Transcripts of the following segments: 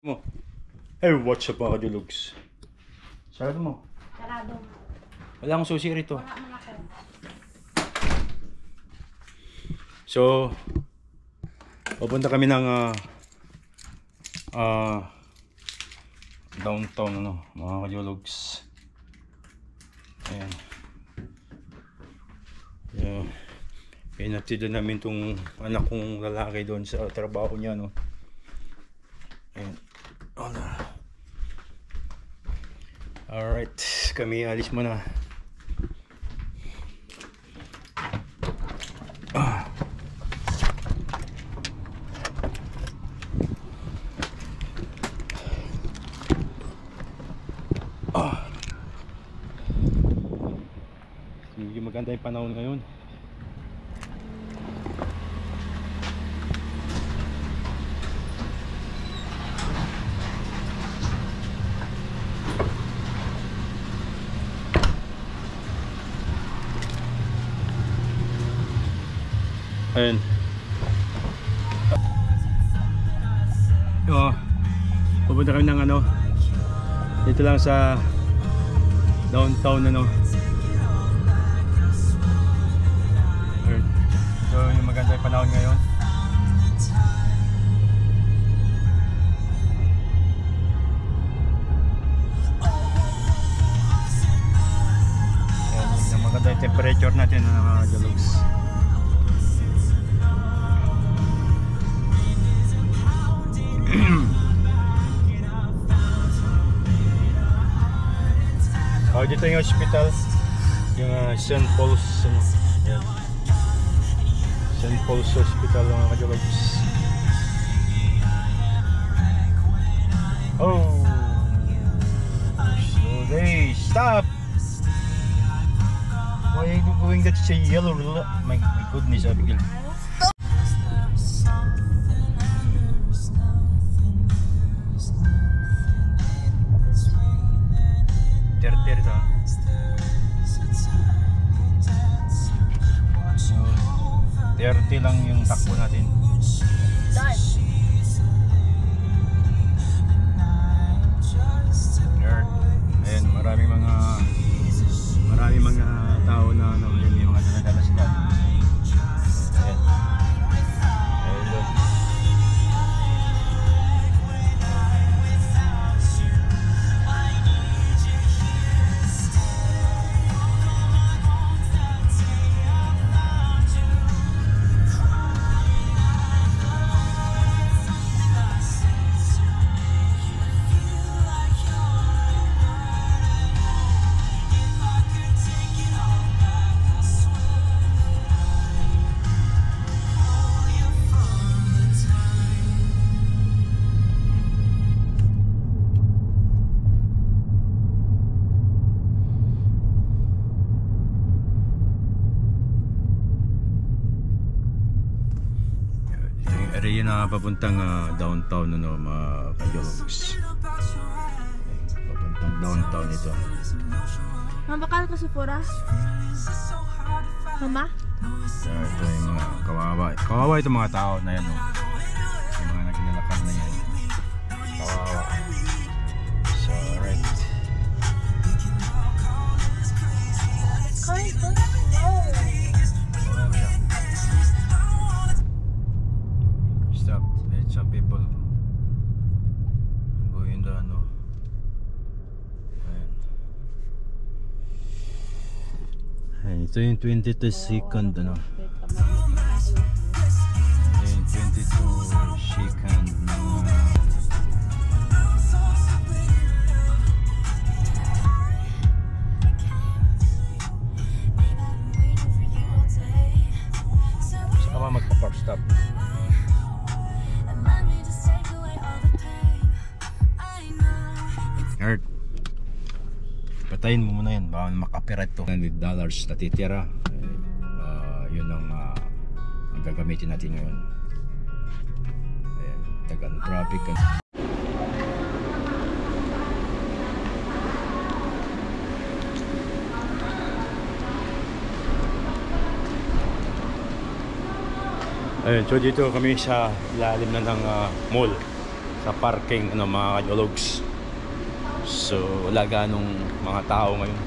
Mo. Hey, what's up mga kadulugs? Sarado mo. Sarado. Wala akong susi rito. Wala man ako. So, pupunta kami ng downtown mga kadulugs. Ayan. Pinatid namin tong anak kong lalaki doon sa trabaho niya, no. Ayan. Alright, kami alis muna. Sige, maganda yung panahon ngayon. Ayan. Pupunta kami ng dito lang sa downtown Ayan. So yung maganda yung panahon ngayon. Ayan, yung maganda yung temperature natin mga jalogs. Dito yung hospital, yung St. Paul's St. Paul's Hospital mga kadjalogs. Oh, so they stop. Why are you going that say yellow? My goodness, Abigail. So, 30 lang yung takbo natin. Ayan, maraming mga tao na yun, yung mga daladala sila. Ayan. Ayan doon. Area na papuntang downtown mga kadjologs. Papuntang downtown ito. Mabakal ka sa pura? Mama? Ito yung mga kawawa itong mga tao na yan, yung mga naglalakad na yan. Kawawa. So right. Stop. Let some people go in the Ayan. Ito yung 22nd Ito yung 22nd saka ba magpa-park stop. Alright, patayin mo muna yan, baka makapirate to. $100 natitira, yun ang gagamitin natin ngayon. Ayan, tagang traffic. Ayun, so dito kami sa lalim na ng mall. sa parking ano, mga kajologs. So wala ganong mga tao ngayon.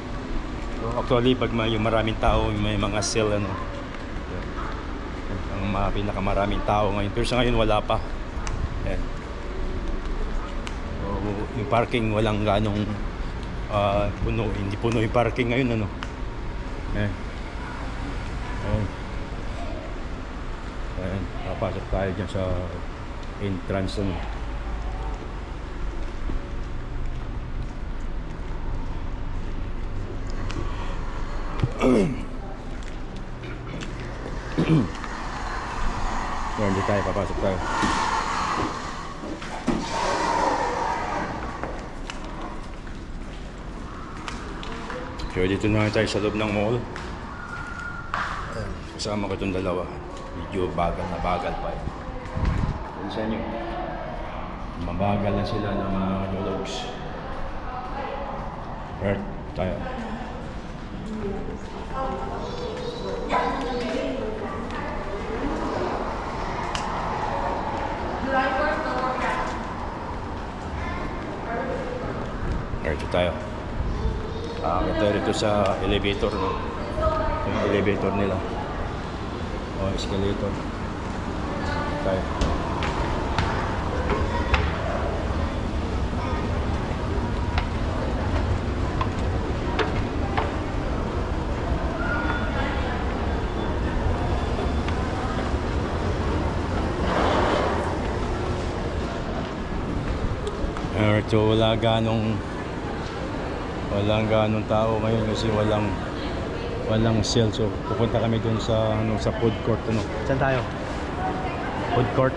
So, actually pag may maraming tao, may mga sale ano, ang mga pinakamaraming tao ngayon, pero sa ngayon wala pa. Ayan. So, yung parking walang ganong puno, hindi puno yung parking ngayon ano. Ayan. Ayan. Ayan, papasok tayo dyan sa entrance ano. Ayan, dito tayo, papasok tayo. So dito na tayo sa loob ng mall. Kasama ko itong dalawa. Medyo bagal na bagal pa eh. Pinsan nyo, mabagal na sila ng mga dologs. Right, tayo. Right, ito tayo. Tayo rito sa elevator, no? Yung elevator nila. O, escalator. Tayo. So walang ganong tao ngayon kasi walang sale. So pupunta kami dun sa sa food court ano. Saan tayo? Food court.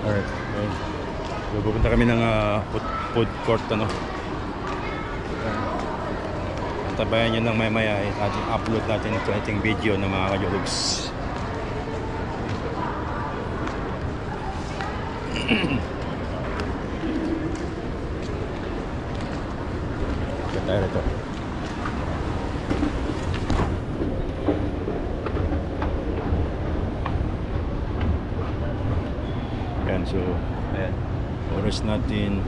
Alright. Okay. So pupunta kami ng food court ano. Tabayan nyo ng maya upload natin ito ating video ng mga kajologs. Tayo rito. Yan, so ayan, oras natin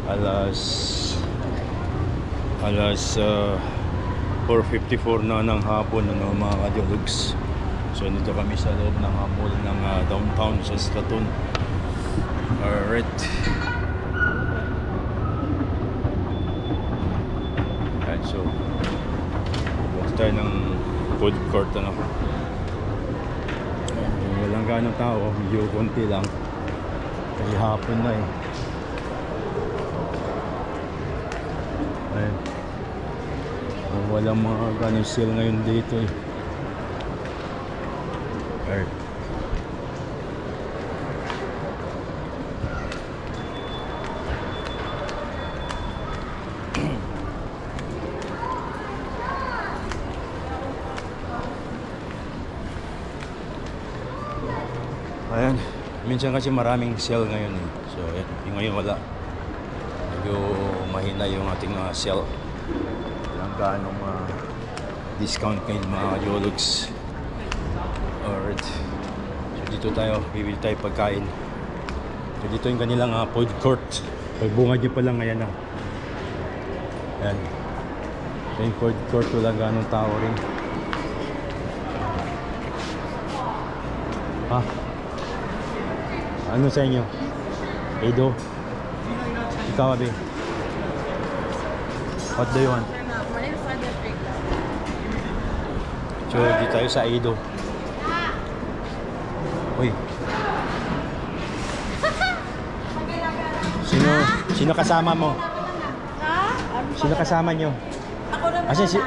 alas 4:54 na ng hapon ano, mga kajologs. So nandito kami sa loob ng mall ng downtown sa Saskatoon. Alright. Ayan, so bukas tayo ng food court ano. Walang ganong tao, medyo konti lang kasi hapon na eh. Ayan. Walang mga ganong sale ngayon dito eh. Alright. Ayan, minsan kasi maraming sale ngayon eh. So ayan, yung ngayon wala. Medyo mahina yung ating sale. Walang gaanong discount ngayon mga kajologs. Alright. So dito tayo, bibili tayo pagkain. So dito yung kanilang food court. Pagbungad nyo pa lang ngayon na. Ayan. So yung food court, walang gaanong tao rin. Ha? Ano sa inyo? Edo? Ikaw, Abi? What do you want? So, di tayo sa Edo. Uy. Sino kasama mo? Sino kasama nyo? Ako naman Asan si...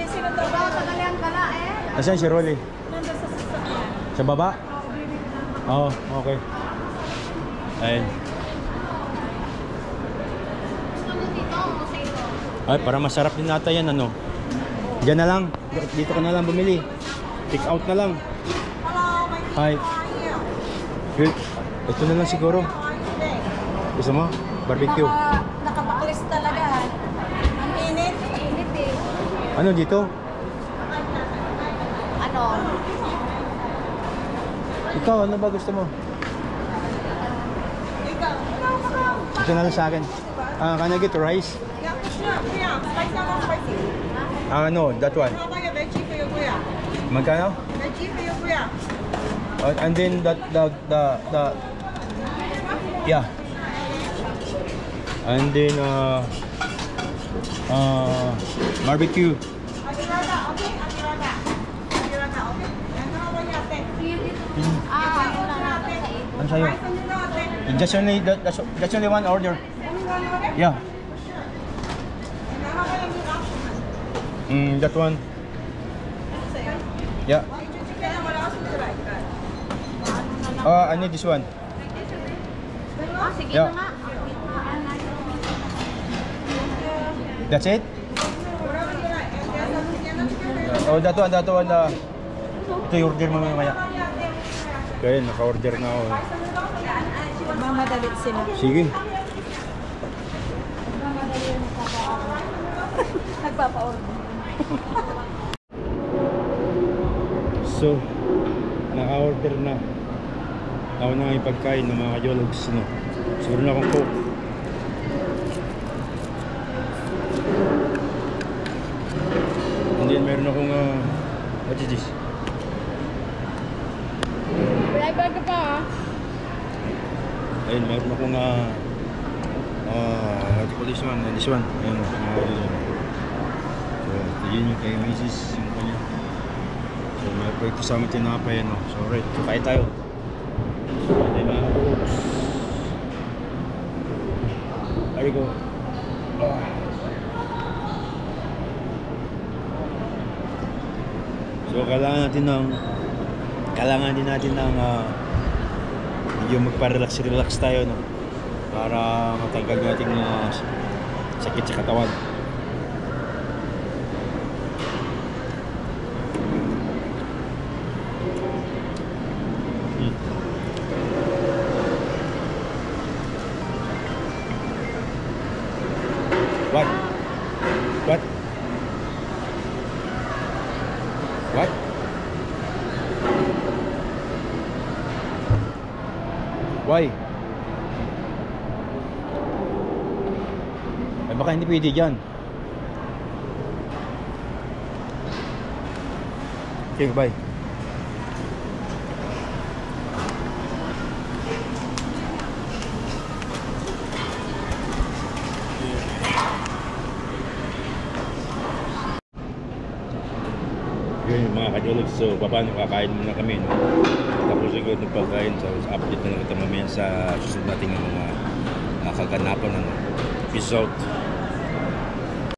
sino daw ba? Tagalian ka na eh. Asan si Rolly? Nandun sa sasakyan. Sa baba? Oo, okay. Ayun. Ay, para masarap din nata yan, ano. Diyan na lang. Dito ka na lang bumili. Take out na lang. Hi. Good. Ito na lang siguro. Gusto mo? Barbecue. Nakapaklis talaga. Ang init. Init eh. Ano dito? Ano? Ikaw, ano ba gusto mo? Ito na lang sa akin. Can I get rice? Yeah, sure. Yeah, spicy or not spicy? No, that one. How about your veggie for your kuya? Magkano? Veggie for your kuya. And then the yeah. And then barbecue. Akirata, okay? Akirata. Akirata, okay? And how about your ate? Wala na ako sa ito. Ano sa'yo? Rice and you know ate? Just only one order. Only one order? Yeah. And how about your meat option? That one. Sa'yo? Yeah. Chicken chicken and what else would you like? I need this one. Sige Yeah. na nga. That's it? Whatever you like. And there's a Louisiana chicken for you. Oh, that one. Ito yung order mo mamaya. Kaya naka-order na ako. Mamadalit sila. Sige. Nagpapa-order. So, naka-order na. Ako na yung pagkain ng mga kajologs. No? Siguro na akong coke. And then meron akong what is this? Driver ka pa Ayun, meron akong what do you call this one? This one. Ayun. So, yun yung kay Mrs. Yung kanya. So, may pwede kasama tinapay. No? So, right. So, kaya tayo. Ayun mga kajologs. There you go. So kailangan din natin ng medyo magpa-relax tayo, no? Para matanggal natin sakit sa katawan. What? What? What? Why? Ay baka hindi pwede dyan. Okay, bye. Yun yung mga kajologs. So paano kakain muna kami, no? Tapos siguro ng pagkain. So update na lang kita mamaya sa susunod nating mga kaganapan, ano. Peace out.